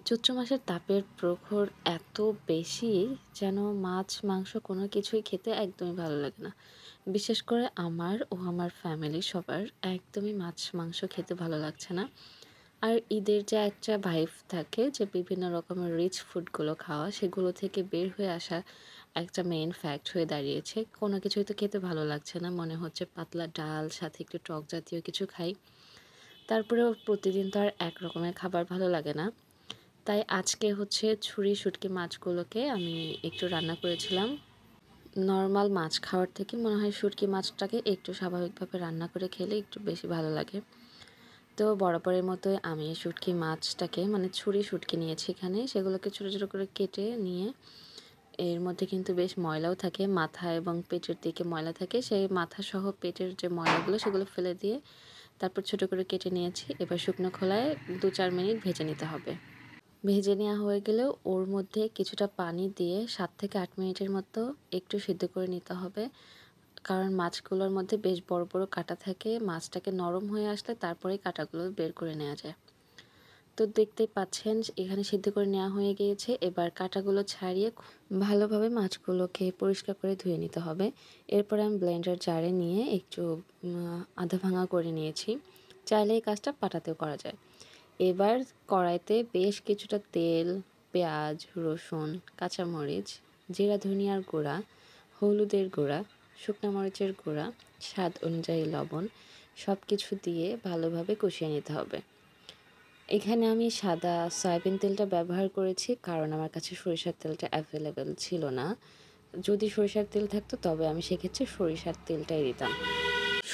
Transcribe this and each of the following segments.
চৈত্র মাসের তাপের প্রখর এত বেশি যেন মাছ, মাংস কোনো কিছুই খেতে একদমই ভালো লাগে না। বিশেষ করে আমার ও আমার ফ্যামিলির সবার একদমই মাছ, মাংস খেতে ভালো লাগছে না। আর ঈদের যে একটা ভাইব থাকে যে বিভিন্ন রকমের রিচ ফুডগুলো খাওয়া, সেগুলো থেকে বের হয়ে আসা একটা মেইন ফ্যাক্ট হয়ে দাঁড়িয়েছে। কোনো কিছুই তো খেতে ভালো লাগছে না। মনে হচ্ছে পাতলা ডাল সাথে একটু টক জাতীয় কিছু খাই। তারপরেও প্রতিদিন তো আর এক রকমের খাবার ভালো লাগে না। তাই আজকে হচ্ছে ছুরি শুটকি মাছগুলোকে আমি একটু রান্না করেছিলাম। নরমাল মাছ খাওয়ার থেকে মনে হয় শুটকি মাছটাকে একটু স্বাভাবিকভাবে রান্না করে খেলে একটু বেশি ভালো লাগে। তো বরাবরের মতোই আমি শুটকি মাছটাকে মানে ছুরি শুটকি নিয়েছি এখানে, সেগুলোকে ছোটো ছোটো করে কেটে নিয়ে এর মধ্যে কিন্তু বেশ ময়লাও থাকে, মাথা এবং পেটের দিকে ময়লা থাকে। সেই মাথাসহ পেটের যে ময়লাগুলো সেগুলো ফেলে দিয়ে তারপর ছোটো করে কেটে নিয়েছি। এবার শুকনো খোলায় ২-৪ মিনিট ভেজে নিতে হবে। ভেজে নেওয়া হয়ে গেলেও ওর মধ্যে কিছুটা পানি দিয়ে ৭ থেকে ৮ মিনিটের মতো একটু সিদ্ধ করে নিতে হবে। কারণ মাছগুলোর মধ্যে বেশ বড় বড় কাঁটা থাকে। মাছটাকে নরম হয়ে আসলে তারপরেই কাঁটাগুলো বের করে নেওয়া যায়। তো দেখতেই পাচ্ছেন এখানে সিদ্ধ করে নেওয়া হয়ে গিয়েছে। এবার কাঁটাগুলো ছাড়িয়ে ভালোভাবে মাছগুলোকে পরিষ্কার করে ধুয়ে নিতে হবে। এরপরে আমি ব্লেন্ডার জারে নিয়ে একটু আধা ভাঙা করে নিয়েছি। চাইলে এই কাজটা পাটাতেও করা যায়। এবার কড়াইতে বেশ কিছুটা তেল, পেঁয়াজ, রসুন, কাঁচামরিচ, জিরা ধনিয়ার গুঁড়া, হলুদের গুঁড়া, শুকনো মরিচের গুঁড়া, স্বাদ অনুযায়ী লবণ সব কিছু দিয়ে ভালোভাবে কষিয়ে নিতে হবে। এখানে আমি সাদা সয়াবিন তেলটা ব্যবহার করেছি কারণ আমার কাছে সরিষার তেলটা অ্যাভেলেবেল ছিল না। যদি সরিষার তেল থাকতো তবে আমি সেক্ষেত্রে সরিষার তেলটাই দিতাম।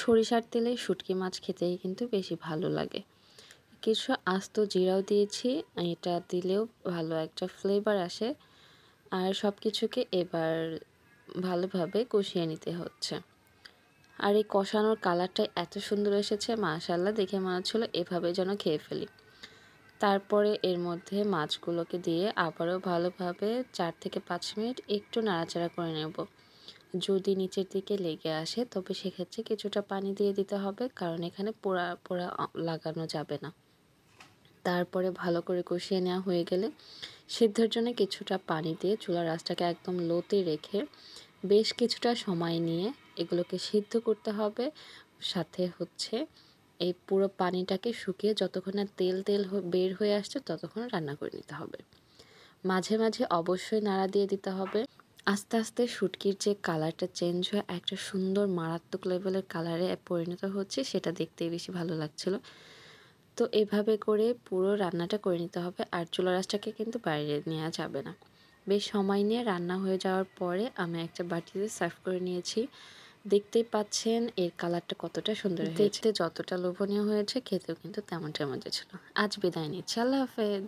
সরিষার তেলে শুটকি মাছ খেতেই কিন্তু বেশি ভালো লাগে। কিছু আস্ত জিরাও দিয়েছি, এটা দিলেও ভালো একটা ফ্লেভার আসে। আর সব কিছুকে এবার ভালোভাবে কষিয়ে নিতে হচ্ছে। আর এই কষানোর কালারটা এত সুন্দর এসেছে, মাশাআল্লাহ, দেখে মনে হচ্ছিল এভাবে যেন খেয়ে ফেলি। তারপরে এর মধ্যে মাছগুলোকে দিয়ে আবারও ভালোভাবে ৪ থেকে ৫ মিনিট একটু নাড়াচাড়া করে নেব। যদি নিচের দিকে লেগে আসে তবে সেক্ষেত্রে কিছুটা পানি দিয়ে দিতে হবে, কারণ এখানে পোড়া পোড়া লাগানো যাবে না। তারপরে ভালো করে কষিয়ে নেওয়া হয়ে গেলে সিদ্ধর জন্য কিছুটা পানি দিয়ে চুলার আঁচটাকে একদম লোতে রেখে বেশ কিছুটা সময় নিয়ে এগুলোকে সিদ্ধ করতে হবে। সাথে হচ্ছে এই পুরো পানিটাকে শুকিয়ে যতক্ষণ না তেল তেল বের হয়ে আসছে ততক্ষণ রান্না করে নিতে হবে। মাঝে মাঝে অবশ্যই নাড়া দিয়ে দিতে হবে। আস্তে আস্তে শুটকির যে কালারটা চেঞ্জ হয়ে একটা সুন্দর মারাত্মক লেভেলের কালারে পরিণত হচ্ছে, সেটা দেখতেই বেশি ভালো লাগছিল। তো এভাবে করে পুরো রান্নাটা করে নিতে হবে। আর চুলার আঁচটাকে কিন্তু বাইরে নেওয়া যাবে না। বেশ সময় নিয়ে রান্না হয়ে যাওয়ার পরে আমি একটা বাটিতে সার্ভ করে নিয়েছি। দেখতেই পাচ্ছেন এর কালারটা কতটা সুন্দর হয়েছে। দেখতে যতটা লোভনীয় হয়েছে খেতেও কিন্তু তেমনটাই মজা ছিল। আজ বিদায় নিচ্ছি। আল্লাহ হাফেজ।